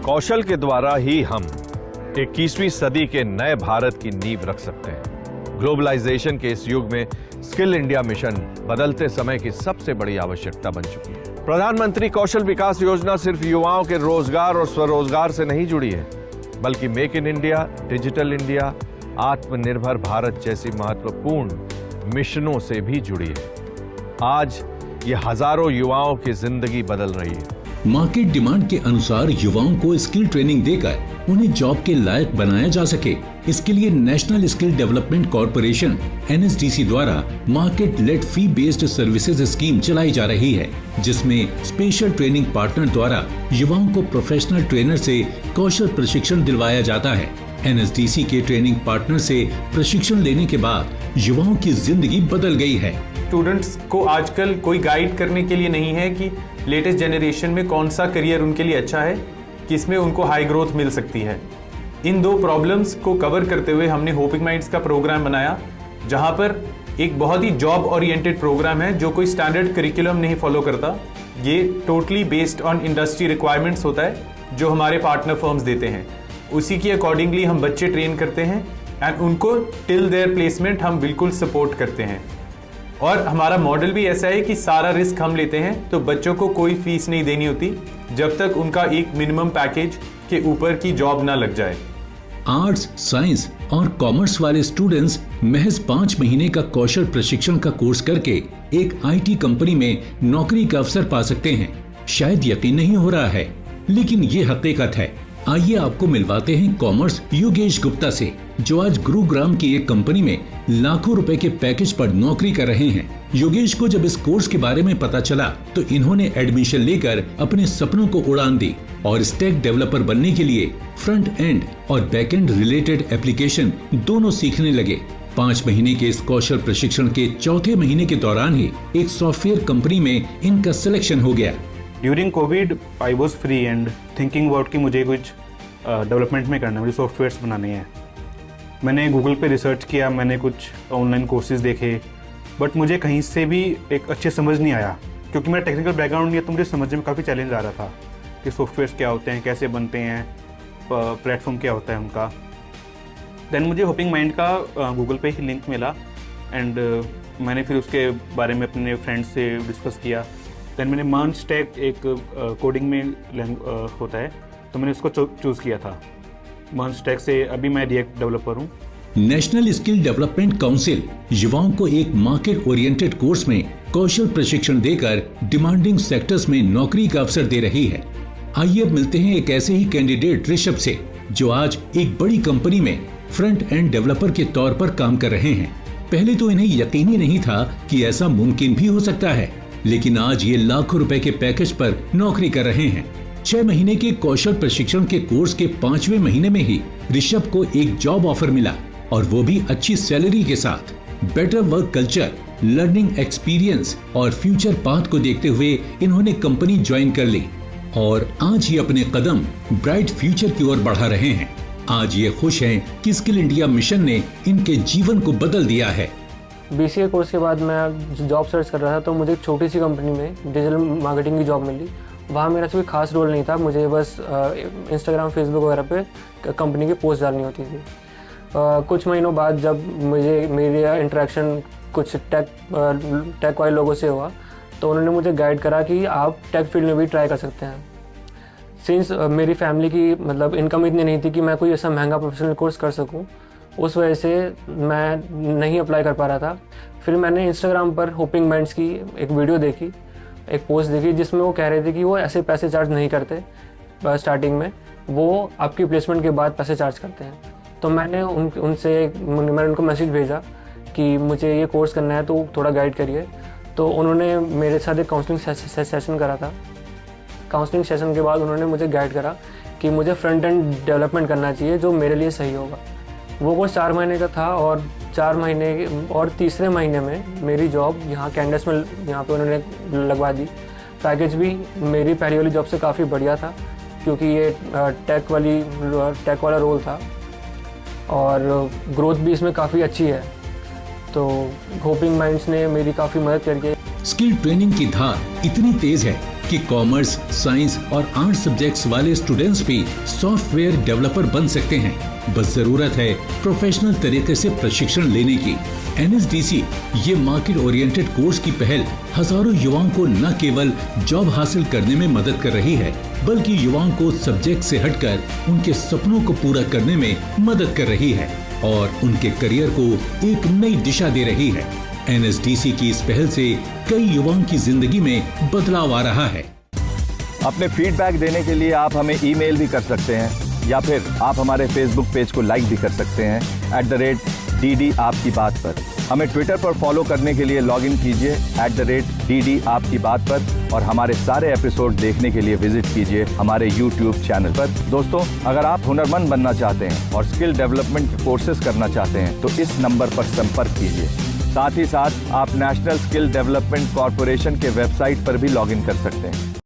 कौशल के द्वारा ही हम 21वीं सदी के नए भारत की नींव रख सकते हैं। ग्लोबलाइजेशन के इस युग में स्किल इंडिया मिशन बदलते समय की सबसे बड़ी आवश्यकता बन चुकी है। प्रधानमंत्री कौशल विकास योजना सिर्फ युवाओं के रोजगार और स्वरोजगार से नहीं जुड़ी है, बल्कि make in India, digital India, आत्मनिर्भर भारत जैसी महत्वपूर्ण मिशनों से भी जुड़ी है। आज ये हजारों युवाओं की जिंदगी बदल रही है। मार्केट डिमांड के अनुसार युवाओं को स्किल ट्रेनिंग देकर उन्हें जॉब के लायक बनाया जा सके, इसके लिए national skill development corporation NSDC द्वारा मार्केट लेड फी बेस्ड सर्विसेज स्कीम चलाई जा रही है, जिसमें स्पेशल ट्रेनिंग पार्टनर द्वारा युवाओं को प्रोफेशनल ट्रेनर से कौशल प्रशिक्षण दिलवाया जाता है। NSDC के ट्रेनिंग पार्टनर से प्रशिक्षण लेने के बाद युवाओं की जिंदगी बदल गई है। स्टूडेंट्स को आजकल कोई गाइड करने के लिए नहीं है कि लेटेस्ट जनरेशन में कौन सा करियर उनके लिए अच्छा है, किसमें उनको हाई ग्रोथ मिल सकती है। इन दो प्रॉब्लम्स को कवर करते हुए हमने होपिंग माइंड्स का प्रोग्राम बनाया, जहां पर एक बहुत ही जॉब ओरिएंटेड प्रोग्राम है जो कोई स्टैंडर्ड करिकुलम नहीं फॉलो करता। ये totally based on industry requirements होता है जो हमारे पार्टनर फर्म्स देते हैं। उसी के अकॉर्डिंगली हम बच्चे ट्रेन करते हैं एंड उनको टिल देयर प्लेसमेंट हम बिल्कुल सपोर्ट करते हैं। और हमारा मॉडल भी ऐसा है कि सारा रिस्क हम लेते हैं, तो बच्चों को कोई फीस नहीं देनी होती जब तक उनका एक मिनिमम पैकेज के ऊपर की जॉब ना लग जाए। आर्ट्स, साइंस और कॉमर्स वाले स्टूडेंट्स महज 5 महीने का कौशल प्रशिक्षण का कोर्स करके एक IT कंपनी में नौकरी का अवसर पा सकते हैं। शायद यकीन नहीं हो रहा है, लेकिन ये हकीकत है। आइए आपको मिलवाते हैं कॉमर्स योगेश गुप्ता से, जो आज गुरुग्राम की एक कंपनी में लाखों रुपए के पैकेज पर नौकरी कर रहे हैं। योगेश को जब इस कोर्स के बारे में पता चला तो इन्होंने एडमिशन लेकर अपने सपनों को उड़ान दी और स्टैक डेवलपर बनने के लिए फ्रंट एंड और बैक एंड रिलेटेड एप्लीकेशन दोनों सीखने लगे। 5 महीने के इस कौशल प्रशिक्षण के चौथे महीने के दौरान ही एक सॉफ्टवेयर कंपनी में इनका सिलेक्शन हो गया। During Covid I was free and thinking about कि मुझे कुछ डेवलपमेंट में करना है, मुझे सॉफ्टवेयर्स बनाने हैं। मैंने गूगल पे रिसर्च किया, मैंने कुछ ऑनलाइन कोर्सेज देखे, बट मुझे कहीं से भी एक अच्छे समझ नहीं आया, क्योंकि मेरा टेक्निकल बैकग्राउंड नहीं है, तो मुझे समझने में काफ़ी चैलेंज आ रहा था कि सॉफ्टवेयर्स क्या होते हैं, कैसे बनते हैं, प्लेटफॉर्म क्या होता है उनका। देन मुझे होपिंग माइंड का गूगल पे ही लिंक मिला एंड मैंने फिर उसके बारे में अपने फ्रेंड्स से डिस्कस किया। देन मैंने मान स्टैक एक कोडिंग में होता है, तो मैंने उसको चूज़ किया था। मान स्टैक से अभी मैं रिएक्ट डेवलपर हूँ। नेशनल स्किल डेवलपमेंट काउंसिल युवाओं को एक मार्केट ओरिएंटेड कोर्स में कौशल प्रशिक्षण देकर डिमांडिंग सेक्टर्स में नौकरी का अवसर दे रही है। आइए अब मिलते हैं एक ऐसे ही कैंडिडेट ऋषभ से, जो आज एक बड़ी कंपनी में फ्रंट एंड डेवलपर के तौर पर काम कर रहे हैं। पहले तो इन्हें यकीन ही नहीं था कि ऐसा मुमकिन भी हो सकता है, लेकिन आज ये लाखों रुपए के पैकेज पर नौकरी कर रहे हैं। 6 महीने के कौशल प्रशिक्षण के कोर्स के 5वें महीने में ही ऋषभ को एक जॉब ऑफर मिला, और वो भी अच्छी सैलरी के साथ। Better work culture, learning experience और फ्यूचर पाथ को देखते हुए इन्होंने कंपनी ज्वाइन कर ली और आज ये अपने कदम ब्राइट फ्यूचर की ओर बढ़ा रहे हैं। आज ये खुश हैं कि स्किल इंडिया मिशन ने इनके जीवन को बदल दिया है। BCA कोर्स के बाद मैं जॉब सर्च कर रहा था, तो मुझे एक छोटी सी कंपनी में डिजिटल मार्केटिंग की जॉब मिली। वहाँ मेरा कोई खास रोल नहीं था, मुझे बस इंस्टाग्राम, फेसबुक वगैरह पे कंपनी की पोस्ट डालनी होती थी। कुछ महीनों बाद जब मेरी इंटरेक्शन कुछ टेक वाले लोगों से हुआ, तो उन्होंने मुझे गाइड करा कि आप टेक फील्ड में भी ट्राई कर सकते हैं। सिंस मेरी फैमिली की मतलब इनकम इतनी नहीं थी कि मैं कोई ऐसा महंगा प्रोफेशनल कोर्स कर सकूं, उस वजह से मैं नहीं अप्लाई कर पा रहा था। फिर मैंने इंस्टाग्राम पर होपिंग माइंड्स की एक वीडियो देखी, एक पोस्ट देखी, जिसमें वो कह रहे थे कि वो ऐसे पैसे चार्ज नहीं करते स्टार्टिंग में, वो आपकी प्लेसमेंट के बाद पैसे चार्ज करते हैं। तो मैंने उनको मैसेज भेजा कि मुझे ये कोर्स करना है, तो थोड़ा गाइड करिए। तो उन्होंने मेरे साथ एक काउंसलिंग सेशन करा था। काउंसलिंग सेशन के बाद उन्होंने मुझे गाइड करा कि मुझे फ्रंट एंड डेवलपमेंट करना चाहिए, जो मेरे लिए सही होगा। वो कोर्स 4 महीने का था और 4 महीने और तीसरे महीने में मेरी जॉब यहाँ कैंडस में यहाँ पे उन्होंने लगवा दी। पैकेज भी मेरी पहली वाली जॉब से काफ़ी बढ़िया था, क्योंकि ये टेक वाला रोल था और ग्रोथ भी इसमें काफ़ी अच्छी है। तो होपिंग माइंड्स ने मेरी काफ़ी मदद करके स्किल ट्रेनिंग की धार इतनी तेज है कि कॉमर्स, साइंस और आर्ट सब्जेक्ट्स वाले स्टूडेंट्स भी सॉफ्टवेयर डेवलपर बन सकते हैं। बस जरूरत है प्रोफेशनल तरीके से प्रशिक्षण लेने की। NSDC ये मार्केट ओरिएंटेड कोर्स की पहल हजारों युवाओं को न केवल जॉब हासिल करने में मदद कर रही है, बल्कि युवाओं को सब्जेक्ट से हटकर उनके सपनों को पूरा करने में मदद कर रही है और उनके करियर को एक नई दिशा दे रही है। NSDC की इस पहल से कई युवाओं की जिंदगी में बदलाव आ रहा है। अपने फीडबैक देने के लिए आप हमें ईमेल भी कर सकते हैं या फिर आप हमारे फेसबुक पेज को लाइक भी कर सकते हैं @DD आपकी बात पर। हमें ट्विटर पर फॉलो करने के लिए लॉग इन कीजिए @DD आपकी बात पर और हमारे सारे एपिसोड देखने के लिए विजिट कीजिए हमारे YouTube चैनल पर। दोस्तों, अगर आप हुनरमंद बनना चाहते हैं और स्किल डेवलपमेंट के कोर्सेज करना चाहते हैं तो इस नंबर पर संपर्क कीजिए। साथ ही साथ आप नेशनल स्किल डेवलपमेंट कॉर्पोरेशन के वेबसाइट पर भी लॉग इन कर सकते हैं।